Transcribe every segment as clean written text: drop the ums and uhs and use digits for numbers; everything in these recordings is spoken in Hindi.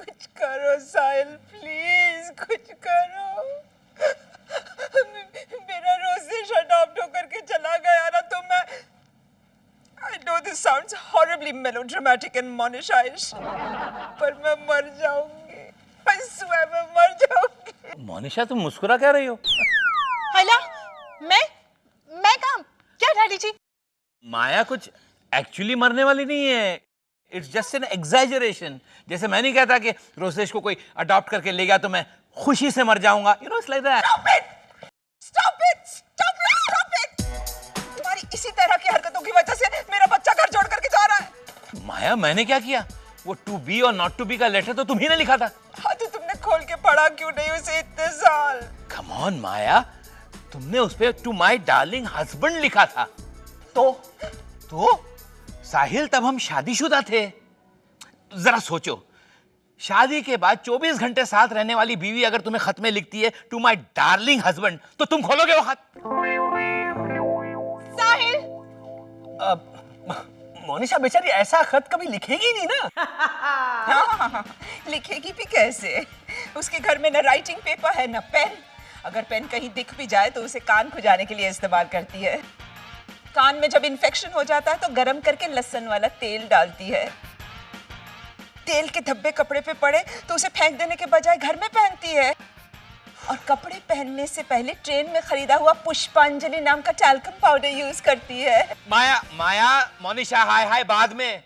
कुछ करो साहिल, प्लीज कुछ करो। मेरा रोसेश अडॉप्ट होकर के चला गया ना तो मैं I know this sounds horribly melodramatic and Monisha-ish, पर मैं मर जाऊंगी। I swear मैं मर जाऊंगी। मोनिशा तुम मुस्कुरा क्या रही हो? हला, मैं काम क्या डैडी जी? माया कुछ एक्चुअली मरने वाली नहीं है। It's just an exaggeration. जैसे मैं नहीं कहता कि रोसेश को कोई अडॉप्ट करके ले गया तो मैं खुशी से मर जाऊंगा। You know it's like that. Stop it! Stop it! Stop it! Stop it! तुम्हारी इसी तरह की हरकतों की वजह से मेरा बच्चा घर छोड़ करके जा रहा है। माया मैंने क्या किया? वो टू बी और नॉट टू बी का लेटर तो तुम ही ने लिखा था। हाँ तो तुमने खोल के पढ़ा क्यों नहीं उसे इतने साल? कम ऑन माया, तुमने उस पे टू माय डार्लिंग हस्बैंड लिखा था। तो साहिल तब हम शादीशुदा थे। जरा सोचो, शादी के बाद 24 घंटे साथ रहने वाली बीवी अगर तुम्हें खत में लिखती है टू माय डार्लिंग हस्बैंड, तो तुम खोलोगे वो खत? साहिल, मोनिशा बेचारी ऐसा खत कभी लिखेगी नहीं ना। हाँ, लिखेगी भी कैसे? उसके घर में न राइटिंग पेपर है न पेन। अगर पेन कहीं दिख भी जाए तो उसे कान खुजाने के लिए इस्तेमाल करती है। कान में जब इन्फेक्शन हो जाता है तो गरम करके लहसुन वाला तेल डालती है। तेल के धब्बे कपड़े पे पड़े तो उसे फेंक देने के बजाय घर में पहनती है। और कपड़े पहनने से पहले ट्रेन में खरीदा हुआ पुष्पांजलि नाम का टैल्कम पाउडर यूज करती है। माया मोनिशा हाय बाद में,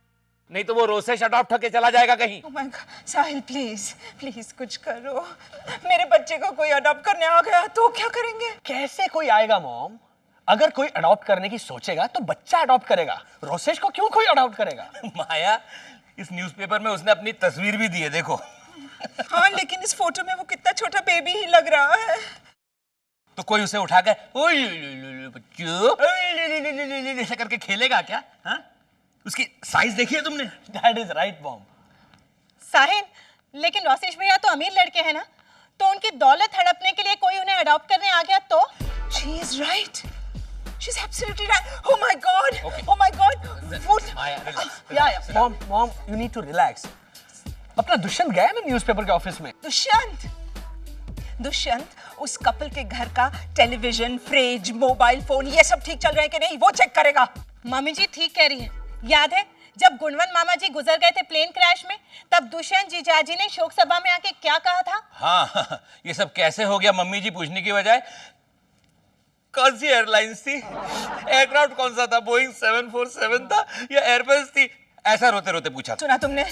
नहीं तो वो रोसेश अडॉप्ट होके चला जाएगा कहीं। Oh my God, Sahil please कुछ करो। मेरे बच्चे को कोई अडॉप्ट करने आ गया तो क्या करेंगे? कैसे कोई आएगा मॉम? अगर कोई अडॉप्ट करने की सोचेगा तो बच्चा अडॉप्ट करेगा। रोसेश को क्यों कोई अडॉप्ट करेगा? माया, इस न्यूज़पेपर में उसने अपनी तस्वीर भी दी है, देखो। हाँ लेकिन इस फोटो में वो कितना छोटा बेबी ही लग रहा है। तो कोई उसे उठाकर बच्चू ऐसा करके खेलेगा क्या? हाँ? उसकी साइज देखी है तुमने? That is right mom. Sahil, लेकिन रोसेश भैया तो अमीर लड़के हैं ना, तो उनकी दौलत हड़पने के लिए कोई उन्हें अडॉप्ट करने आ गया तो? She is right. She's absolutely right. Oh my God. Okay. Oh my God. What? Yeah mom you need to relax. अपना दुष्यंत गया ना न्यूज़पेपर के ऑफिस में। दुष्यंत उस कपल के घर का टेलीविजन, फ्रिज, मोबाइल फोन ये सब ठीक चल रहे हैं कि नहीं वो चेक करेगा। मम्मी जी ठीक कह रही है। याद है जब गुणवंत मामा जी गुजर गए थे प्लेन क्रैश में, तब दुष्यंत जीजाजी ने शोक सभा में आके क्या कहा था? हाँ, ये सब कैसे हो गया मम्मी जी पूछने की बजाय कौन सी एयरलाइंस थी, एयरक्राफ्ट कौन सा था, बोइंग 747 था या एयरबस थी, ऐसा रोते रोते पूछा। सुना तुमने?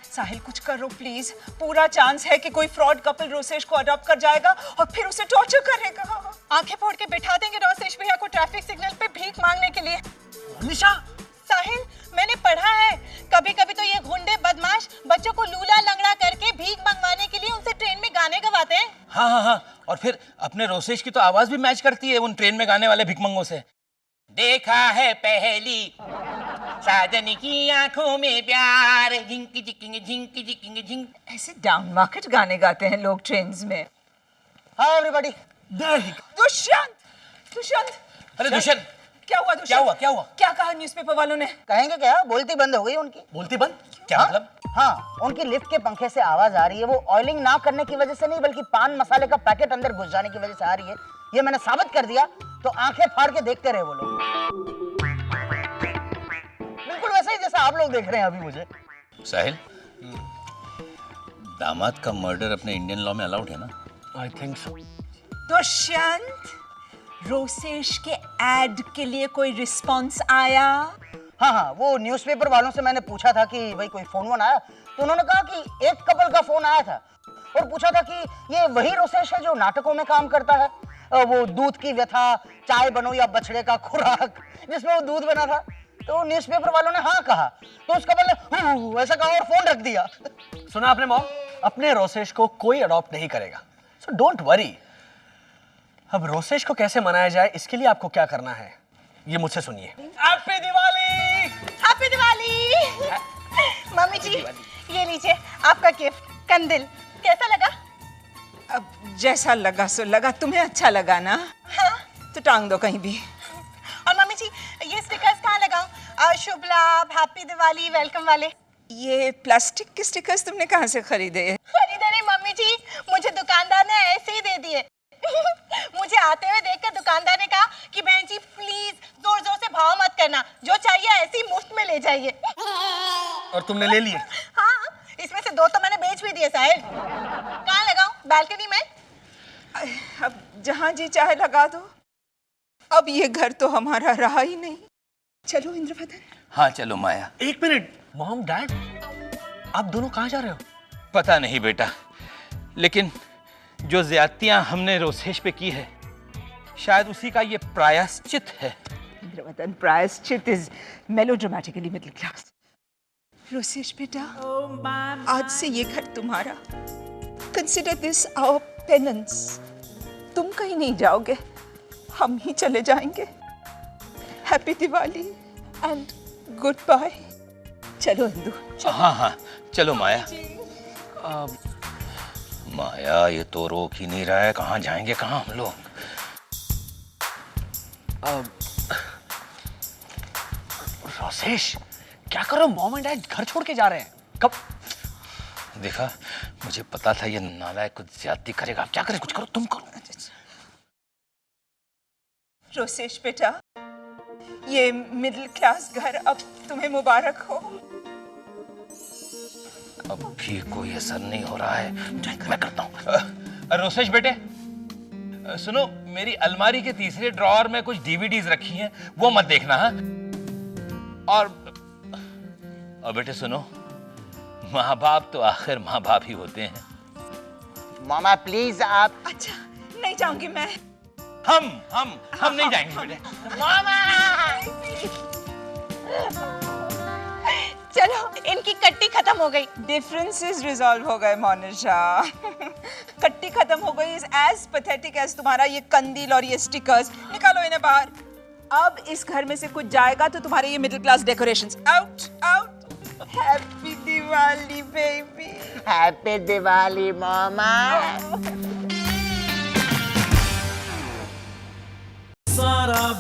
साहिल कुछ करो प्लीज। पूरा चांस है कि कोई फ्रॉड कपल रोसेश को अडॉप्ट कर जाएगा और फिर उसे टॉर्चर करेगा। आंखें फोड़ के बिठा देंगे रोसेश भैया को ट्रैफिक सिग्नल पे भीख मांगने के लिए। मोनिशा, साहिल, मैंने पढ़ा है कभी कभी तो ये गुंडे बदमाश बच्चों को लूला लंगड़ा करके भीख मंगवाने के लिए उनसे ट्रेन में गाने गवाते हैं। हाँ, और फिर अपने रोसेश की तो आवाज भी मैच करती है उन ट्रेन में गाने वाले भिखमंगों से। देखा है पहली साजन की आंखों में प्यार, झिंकी झिंकी झिंकी झिंकी झिंक। ऐसे डाउन मार्केट गाने गाते हैं लोग ट्रेन्स में। Hi everybody. दुष्यंत। अरे दुष्यंत, क्या हुआ दुष्यंत? क्या हुआ? क्या कहा न्यूज़पेपर वालों ने? कहेंगे क्या, बोलती बंद हो गई उनकी। बोलती बंद? क्या मतलब? हाँ, उनकी लिफ्ट के पंखे से आवाज आ रही है। वो ऑयलिंग ना करने की वजह से नहीं बल्कि पान मसाले का पैकेट अंदर घुस जाने की वजह से आ रही है। ये मैंने साबित कर दिया, तो आंखें फाड़ के देखते रहे वो लोग। बिल्कुल वैसे ही जैसा आप लोग देख रहे हैं अभी मुझे। साहिल, दामाद का मर्डर अपने इंडियन लॉ में अलाउड है ना? I think so. Dushyant, Rosesh के एड के लिए कोई रिस्पॉन्स आया? हाँ, वो न्यूज़पेपर वालों से मैंने पूछा था कि भाई कोई फोन वोन आया, तो उन्होंने कहा कि एक कपल का फोन आया था और पूछा था कि ये वही रोसेश है जो नाटकों में काम करता है, वो दूध की व्यथा, चाय बनो या बछड़े का खुराक, जिसमें वो दूध बना था। तो न्यूज़पेपर वालों ने हाँ कहा, तो उस कपल ने ऐसा कहा और फोन रख दिया। सुना आपने मॉम? अपने रोसेश को कोई अडॉप्ट नहीं करेगा, सो डोंट वरी। अब रोसेश को कैसे मनाया जाए इसके लिए आपको क्या करना है ये मुझसे सुनिए। हैप्पी दिवाली! हैप्पी दिवाली! मम्मी जी, ये लीजिए आपका गिफ्ट, कंदिल। कैसा लगा? अब जैसा लगा सो लगा। तुम्हें अच्छा लगा ना? हाँ। तो टांग दो कहीं भी। और मम्मी जी, ये स्टिकर्स कहाँ लगाऊं? शुभ लाभ, हैप्पी दिवाली, वेलकम वाले। ये प्लास्टिक के स्टिकर्स तुमने कहाँ से खरीदे? खरीदे नहीं मम्मी जी, मुझे दुकानदार ने ऐसे ही दे दिए। मुझे आते हुए देखकर दुकानदार ने कहा कि बहन जी प्लीज जोर जोर से भाव मत करना, जो चाहिए ऐसे ही मुफ्त में ले जाइए। और तुमने ले लिए? हाँ, इसमें से 2 तो मैंने बेच भी दिए साहिल। कहाँ लगाऊं? बालकनी में? अब जहाँ जी चाहे लगा दो। अब ये घर तो हमारा रहा ही नहीं। चलो इंद्रवदन। हाँ चलो माया। एक मिनट, मॉम डैड, आप दोनों कहाँ जा रहे हो? पता नहीं बेटा, लेकिन जो ज्यादतियां हमने रोसेश पे की है, शायद उसी का ये प्रायश्चित है। Indravadan, prayashchit is melodramatically middle class. Rosesh बेटा, आज से ये घर तुम्हारा। Consider this our penance. तुम कहीं नहीं जाओगे, हम ही चले जाएंगे। Happy Diwali and goodbye. चलो इंदु, चलो। हाँ हाँ चलो माया। माया ये तो रोक ही नहीं रहा है, कहाँ जाएंगे कहाँ हम लोग। रोसेश, क्या करो, मॉम एंड डैड घर छोड़ के जा रहे हैं। कब? देखा, मुझे पता था ये नालायक कुछ ज्यादती करेगा। अब क्या करे, कुछ करो, तुम करो। रोसेश बेटा, ये मिडिल क्लास घर अब तुम्हें मुबारक हो। अब भी कोई असर नहीं हो रहा है, मैं करता हूँ। रोसेश बेटे, सुनो, मेरी अलमारी के तीसरे ड्रॉअर में कुछ डीवीडीज रखी हैं, वो मत देखना। हाँ, और बेटे सुनो, माँ बाप तो आखिर माँ बाप ही होते हैं। मामा प्लीज आप। अच्छा, नहीं जाऊंगी मैं। हम नहीं जाएंगे बेटे। चलो, इनकी कट्टी खत्म हो गई। डिफरेंसेस रिजॉल्व हो गए मोनिशा। कट्टी खत्म हो गई इज एज पैथेटिक एज तुम्हारा ये कंदील और ये स्टिकर्स। निकालो इन्हें बाहर। अब इस घर में से कुछ जाएगा तो तुम्हारे ये middle class decorations out out. Happy Diwali baby. Happy Diwali मामा। सारा